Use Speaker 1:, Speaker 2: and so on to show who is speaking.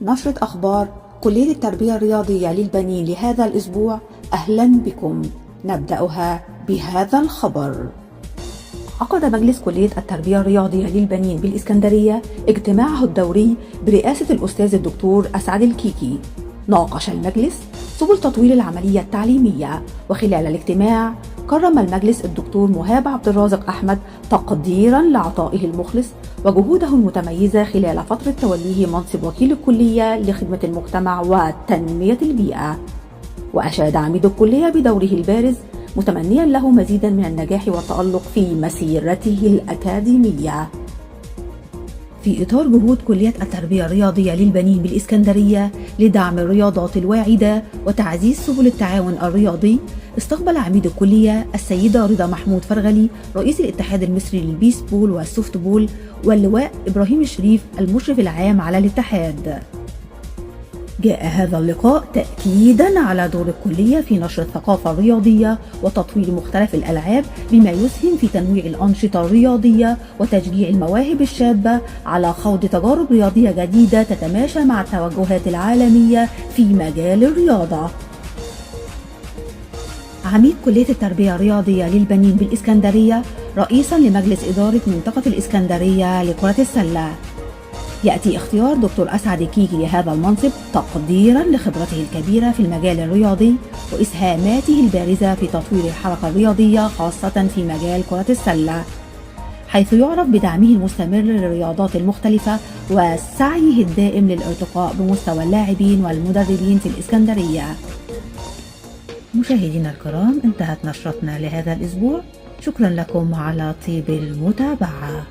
Speaker 1: نشرة أخبار كلية التربية الرياضية للبنين لهذا الأسبوع. أهلا بكم. نبدأها بهذا الخبر. عقد مجلس كلية التربية الرياضية للبنين بالإسكندرية اجتماعه الدوري برئاسة الأستاذ الدكتور أسعد الكيكي. ناقش المجلس سبل تطوير العملية التعليمية، وخلال الاجتماع كرم المجلس الدكتور مهاب عبد الرازق أحمد تقديرا لعطائه المخلص وجهوده المتميزة خلال فترة توليه منصب وكيل الكلية لخدمة المجتمع وتنمية البيئة. وأشاد عميد الكلية بدوره البارز متمنيا له مزيدا من النجاح والتألق في مسيرته الأكاديمية. في إطار جهود كلية التربية الرياضية للبنين بالإسكندرية لدعم الرياضات الواعدة وتعزيز سبل التعاون الرياضي، استقبل عميد الكلية السيدة رضا محمود فرغلي رئيس الاتحاد المصري للبيسبول والسوفت بول، واللواء إبراهيم الشريف المشرف العام على الاتحاد. جاء هذا اللقاء تأكيدا على دور الكلية في نشر الثقافة الرياضية وتطوير مختلف الألعاب، بما يسهم في تنويع الأنشطة الرياضية وتشجيع المواهب الشابة على خوض تجارب رياضية جديدة تتماشى مع التوجهات العالمية في مجال الرياضة. عميد كلية التربية الرياضية للبنين بالإسكندرية رئيسا لمجلس إدارة منطقة الإسكندرية لكرة السلة، يأتي اختيار دكتور أسعد الكيكي لهذا المنصب تقديرا لخبرته الكبيرة في المجال الرياضي وإسهاماته البارزة في تطوير الحركة الرياضية خاصة في مجال كرة السلة، حيث يعرف بدعمه المستمر للرياضات المختلفة وسعيه الدائم للارتقاء بمستوى اللاعبين والمدربين في الإسكندرية. مشاهدينا الكرام، انتهت نشرتنا لهذا الأسبوع. شكرا لكم على طيب المتابعة.